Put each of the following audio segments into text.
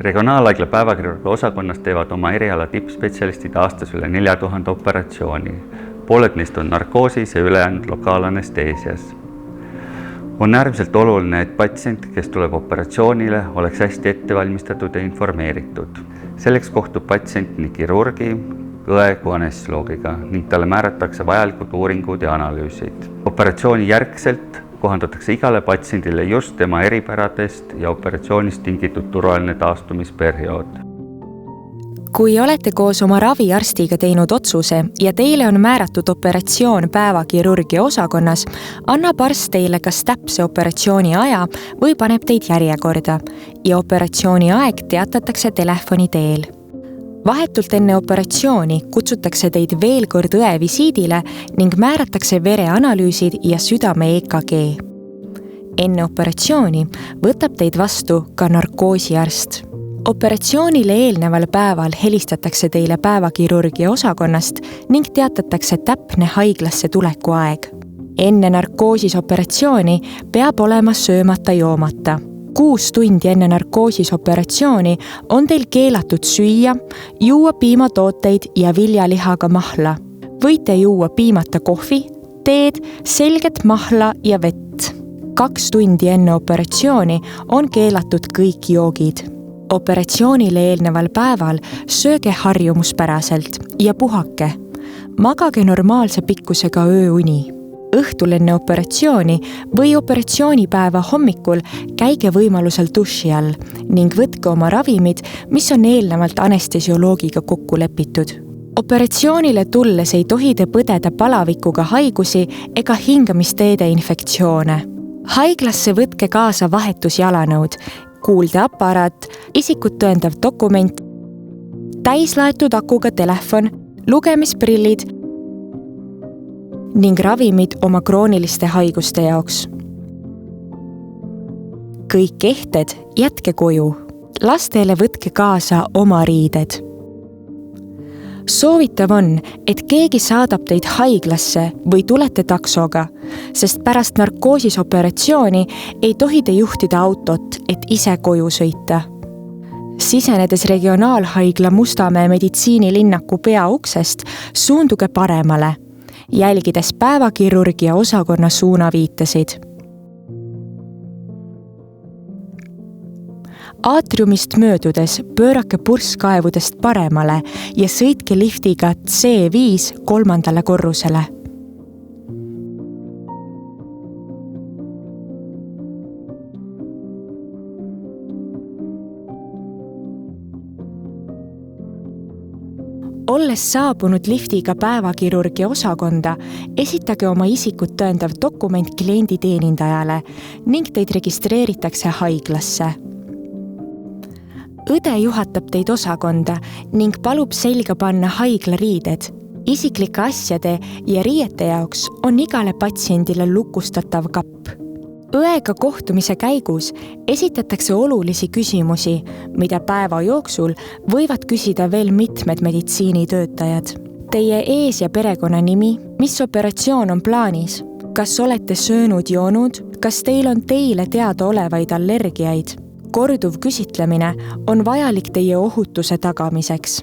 Regionaalhaigla päevakirurgia osakonnas teevad oma eriala tippspetsialistid aastas üle 4000 operatsiooni. Pooled neist on narkoosis ja ülejäänud lokaalanesteesias. On äärmiselt oluline, et patsient, kes tuleb operatsioonile, oleks hästi ettevalmistatud ja informeeritud. Selleks kohtub patsient nii kirurgi, õe kui anestesioloogiga ning talle määratakse vajalikud uuringud ja analüüsid. Operatsiooni järgselt kohandatakse igale patsiendile just tema eripäradest ja operatsioonist tingitud turvaline taastumisperiood. Kui olete koos oma raviarstiga teinud otsuse ja teile on määratud operatsioon päevakirurgia osakonnas, annab arst teile kas täpse operatsiooni aja või paneb teid järjekorda ja operatsiooni aeg teatatakse telefoni teel. Vahetult enne operatsiooni kutsutakse teid veel kord õe visiidile ning määratakse vereanalüüsid ja südame EKG. Enne operatsiooni võtab teid vastu ka narkoosiarst. Operatsioonile eelneval päeval helistatakse teile päevakirurgia osakonnast ning teatatakse täpne haiglasse tuleku aeg. Enne narkoosis operatsiooni peab olema söömata joomata. 6 tundi enne narkoosis operatsiooni on teil keelatud süüa, juua piimatooteid ja viljalihaga mahla. Võite juua piimata kohvi, teed, selget mahla ja vett. 2 tundi enne operatsiooni on keelatud kõik joogid. Operatsioonile eelneval päeval sööge harjumuspäraselt ja puhake. Magage normaalse pikkusega ööuni. Õhtul enne operatsiooni või operatsioonipäeva hommikul käige võimalusel duši all ning võtke oma ravimid, mis on eelnevalt anestesioloogiga kokku lepitud. Operatsioonile tulles ei tohi te põdeda palavikuga haigusi ega hingamisteede infektsioone. Haiglasse võtke kaasa vahetusjalanõud, kuuldeaparaat, isikut tõendav dokument, täislaetud akuga telefon, lugemisprillid ning ravimid oma krooniliste haiguste jaoks. Kõik ehted jätke koju. Lastele võtke kaasa oma riided. Soovitav on, et keegi saadab teid haiglasse või tulete taksoga, sest pärast narkoosisoperatsiooni ei tohi te juhtida autot, et ise koju sõita. Sisenedes regionaalhaigla Mustamäe meditsiinilinnaku peauksest, suunduge paremale, jälgides päevakirurgia osakonna suunaviitesid. Aatriumist möödudes pöörake purskkaevudest paremale ja sõitke liftiga C5 3. korrusele. Olles saabunud liftiga päevakirurgia osakonda, esitage oma isikut tõendav dokument klienditeenindajale ning teid registreeritakse haiglasse. Õde juhatab teid osakonda ning palub selga panna haiglariided. Isiklike asjade ja riiete jaoks on igale patsiendile lukustatav kapp. Õega kohtumise käigus esitatakse olulisi küsimusi, mida päeva jooksul võivad küsida veel mitmed meditsiinitöötajad. Teie ees- ja perekonnanimi, mis operatsioon on plaanis, kas olete söönud-joonud, kas teil on teile teada olevaid allergiaid. Korduv küsitlemine on vajalik teie ohutuse tagamiseks.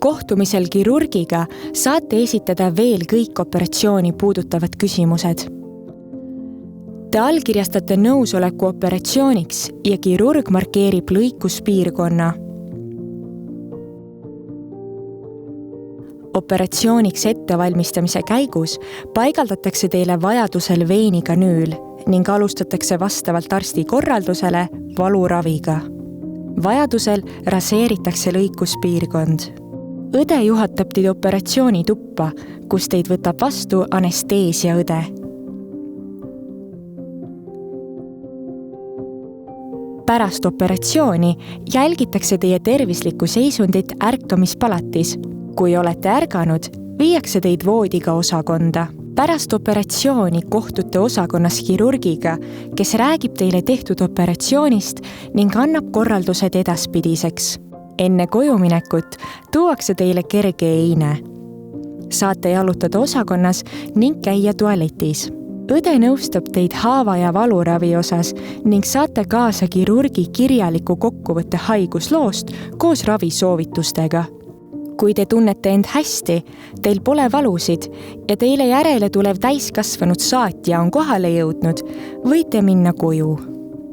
Kohtumisel kirurgiga saate esitada veel kõik operatsiooni puudutavad küsimused. Te allkirjastate nõusoleku operatsiooniks ja kirurg markeerib lõikuspiirkonna. Operatsiooniks ettevalmistamise käigus paigaldatakse teile vajadusel veinikanüül ning alustatakse vastavalt arsti korraldusele valuraviga. Vajadusel raseeritakse lõikuspiirkond. Õde juhatab teid operatsioonituppa, kus teid võtab vastu anesteesiaõde. Pärast operatsiooni jälgitakse teie tervislikku seisundit ärkamispalatis. Kui olete ärganud, viiakse teid voodiga osakonda. Pärast operatsiooni kohtute osakonnas kirurgiga, kes räägib teile tehtud operatsioonist ning annab korraldused edaspidiseks. Enne kojuminekut tuuakse teile kerge eine. Saate jalutada osakonnas ning käia tualetis. õde nõustab teid haava- ja valuravi osas ning saate kaasa kirurgi kirjaliku kokkuvõtte haigusloost koos ravisoovitustega. Kui te tunnete end hästi, teil pole valusid ja teile järele tulev täiskasvanud saatja on kohale jõudnud, võite minna koju.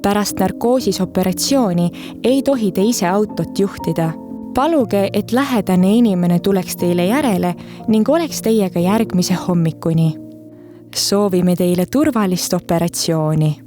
Pärast narkoosis operatsiooni ei tohi te ise autot juhtida. Paluge, et lähedane inimene tuleks teile järele ning oleks teiega järgmise hommikuni. Soovime teile turvalist operatsiooni.